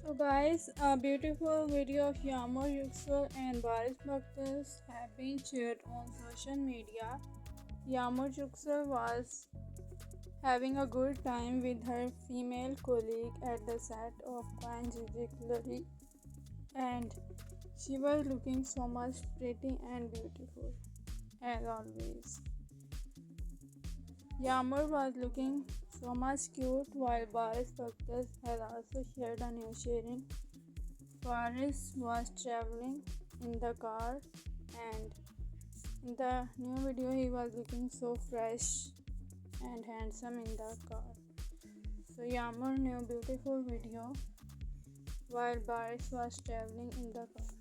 So guys, a beautiful video of Yağmur Yüksel and Baris Baktas have been shared on social media. Yağmur Yüksel was having a good time with her female colleague at the set of Çiçekleri, and she was looking so much pretty and beautiful as always. Yağmur was looking so much cute while Baris Baktas has also shared a new sharing. Baris was traveling in the car, and in the new video he was looking so fresh and handsome in the car. So Yağmur new beautiful video while Baris was traveling in the car.